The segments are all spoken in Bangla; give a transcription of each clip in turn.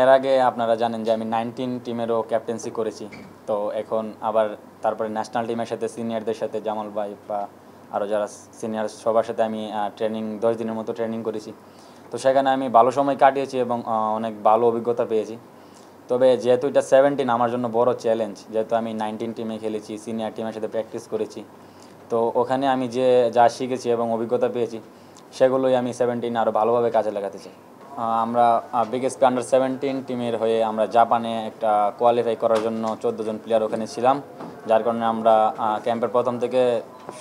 এর আগে আপনারা জানেন যে আমি 19 টিমেরও ক্যাপ্টেন্সি করেছি। তো এখন আবার তারপরে ন্যাশনাল টিমের সাথে সিনিয়রদের সাথে জামাল ভাই বা আরও যারা সিনিয়র সবার সাথে আমি ট্রেনিং 10 দিনের মতো ট্রেনিং করেছি। তো সেখানে আমি ভালো সময় কাটিয়েছি এবং অনেক ভালো অভিজ্ঞতা পেয়েছি। তবে যেহেতু এটা 17 আমার জন্য বড় চ্যালেঞ্জ, যেহেতু আমি 19 টিমে খেলেছি, সিনিয়র টিমের সাথে প্র্যাকটিস করেছি। তো ওখানে আমি যা শিখেছি এবং অভিজ্ঞতা পেয়েছি সেগুলোই আমি 17 আরও ভালোভাবে কাজে লাগাতে চাই। আমরা বিকেএসপি আন্ডার 17 টিমের হয়ে আমরা জাপানে একটা কোয়ালিফাই করার জন্য 14 জন প্লেয়ার ওখানে ছিলাম, যার কারণে আমরা ক্যাম্পের প্রথম থেকে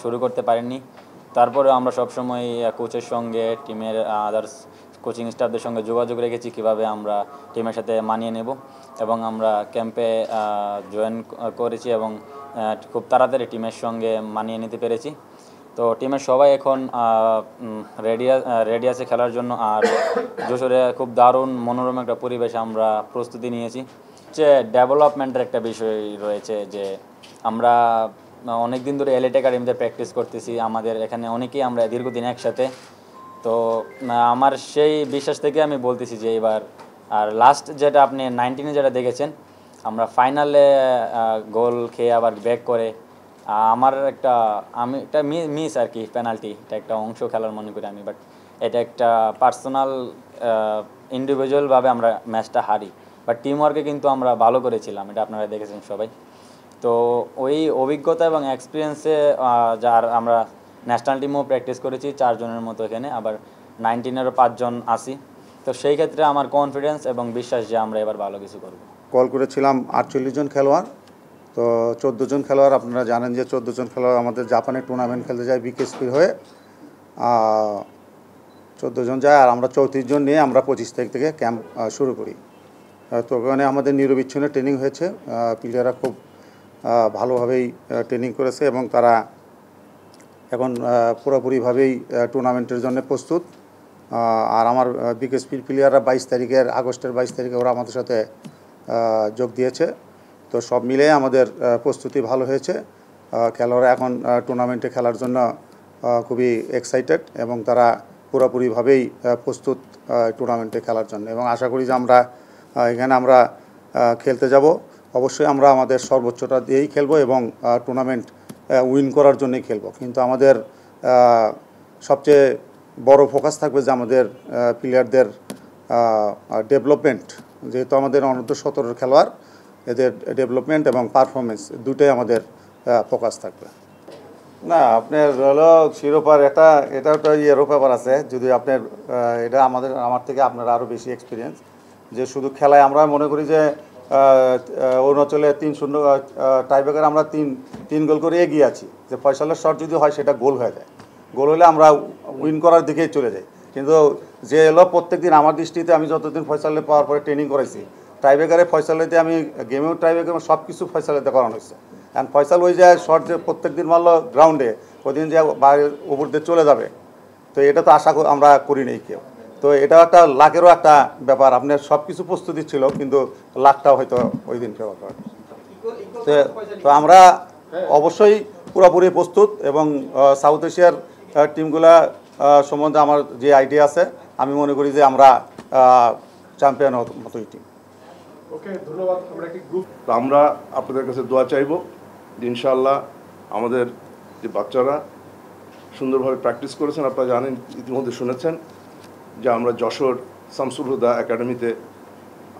শুরু করতে পারিনি। তারপরেও আমরা সবসময় কোচের সঙ্গে, টিমের আদার্স কোচিং স্টাফদের সঙ্গে যোগাযোগ রেখেছি কীভাবে আমরা টিমের সাথে মানিয়ে নেব, এবং আমরা ক্যাম্পে জয়েন করেছি এবং খুব তাড়াতাড়ি টিমের সঙ্গে মানিয়ে নিতে পেরেছি। তো টিমের সবাই এখন রেডি আছে খেলার জন্য। আর যশোরে খুব দারুণ মনোরম একটা পরিবেশে আমরা প্রস্তুতি নিয়েছি। যে ডেভেলপমেন্টের একটা বিষয় রয়েছে, যে আমরা অনেক দিন ধরে এলিট একাডেমিতে প্র্যাকটিস করতেছি, আমাদের এখানে অনেকেই আমরা দীর্ঘদিন একসাথে। তো আমার সেই বিশ্বাস থেকে আমি বলতেছি যে এবার, আর লাস্ট যেটা আপনি 19-এ যেটা দেখেছেন, আমরা ফাইনালে গোল খেয়ে আবার ব্যাক করে আমি একটা মিস আর কি, পেনাল্টি, এটা একটা অংশ খেলার মনে করি আমি। বাট এটা একটা পার্সোনাল ইন্ডিভিজুয়ালভাবে আমরা ম্যাচটা হারি, বাট টিম ওয়ার্কে কিন্তু আমরা ভালো করেছিলাম, এটা আপনারা দেখেছেন সবাই। তো ওই অভিজ্ঞতা এবং এক্সপিরিয়েন্সে যার আমরা ন্যাশনাল টিমও প্র্যাকটিস করেছি 4 জনের মতো এখানে, আবার 19-এরও 5 জন আসি। তো সেই ক্ষেত্রে আমার কনফিডেন্স এবং বিশ্বাস যে আমরা এবার ভালো কিছু করব। কল করেছিলাম 48 জন খেলোয়াড়। তো 14 জন খেলোয়াড়, আপনারা জানেন যে 14 জন খেলোয়াড় আমাদের জাপানে টুর্নামেন্ট খেলতে যায় বিকেএসপির হয়ে। 14 জন যায়, আর আমরা 34 জন নিয়ে আমরা 25 তারিখ থেকে ক্যাম্প শুরু করি। তো ওখানে আমাদের নিরবিচ্ছিন্ন ট্রেনিং হয়েছে, প্লেয়াররা খুব ভালোভাবেই ট্রেনিং করেছে এবং তারা এখন পুরোপুরিভাবেই টুর্নামেন্টের জন্য প্রস্তুত। আর আমার বিকেএসপির প্লেয়াররা আগস্টের 22 তারিখে ওরা আমাদের সাথে যোগ দিয়েছে। তো সব মিলে আমাদের প্রস্তুতি ভালো হয়েছে। খেলোয়াড়রা এখন টুর্নামেন্টে খেলার জন্য খুবই এক্সাইটেড এবং তারা পুরোপুরিভাবেই প্রস্তুত টুর্নামেন্টে খেলার জন্য। এবং আশা করি যে এখানে আমরা খেলতে যাব, অবশ্যই আমরা আমাদের সর্বোচ্চটা দিয়েই খেলবো এবং টুর্নামেন্ট উইন করার জন্যই খেলবো। কিন্তু আমাদের সবচেয়ে বড় ফোকাস থাকবে যে আমাদের প্লেয়ারদের ডেভেলপমেন্ট, যেহেতু আমাদের অনূর্ধ্ব 17 খেলোয়াড়, এদের ডেভেলপমেন্ট এবং পারফরমেন্স দুটোই আমাদের ফোকাস থাকবে। না, আপনার হলো শিরোপার এটা একটা ইয়েরও ব্যাপার আছে। যদি আপনার এটা আমার থেকে আপনার আরও বেশি এক্সপিরিয়েন্স, যে শুধু খেলায় আমরা মনে করি যে অরুণাচলে 3-0 টাইব্রেকার আমরা তিন গোল করে এগিয়ে আছি, যে ফয়সালের শট যদি হয় সেটা গোল হয়ে যায়, গোল হলে আমরা উইন করার দিকেই চলে যাই। কিন্তু যে এলো প্রত্যেক দিন আমার দৃষ্টিতে, আমি যতদিন ফয়সালে পাওয়ার পরে ট্রেনিং করাইছি, টাইব্রেকারে ফয়সালেতে আমি গেমেও টাইব্রেকার সব কিছু ফয়সালেতে করানো হয়েছে। অ্যান্ড ফয়সাল ওই যায় শট যে প্রত্যেক দিন মারলো গ্রাউন্ডে, ওই দিন যে বাইরের উপর দিয়ে চলে যাবে, তো এটা তো আশা আমরা করি নেই কেউ। তো এটা একটা লাখেরও একটা ব্যাপার, আপনার সব কিছু প্রস্তুতি ছিল কিন্তু লাখটাও হয়তো ওই দিন ফেরত হয়। তো আমরা অবশ্যই পুরোপুরি প্রস্তুত এবং সাউথ এশিয়ার টিমগুলা সম্বন্ধে আমার যে আইডিয়া আছে, আমি মনে করি যে আমরা চ্যাম্পিয়ন মতোই টিম। ওকে, ধন্যবাদ। আমরা আপনাদের কাছে দোয়া চাইব যে ইনশাআল্লাহ আমাদের যে বাচ্চারা সুন্দরভাবে প্র্যাকটিস করেছেন, আপনারা জানেন, ইতিমধ্যে শুনেছেন যে আমরা যশোর শামসুল হুদা একাডেমিতে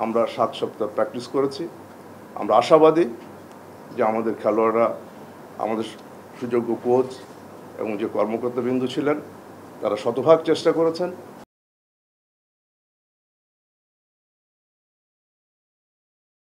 আমরা 7 সপ্তাহ প্র্যাকটিস করেছি। আমরা আশাবাদী যে আমাদের খেলোয়াড়রা, আমাদের সুযোগ্য কোচ এবং যে কর্মকর্তাবৃন্দ ছিলেন, তারা শতভাগ চেষ্টা করেছেন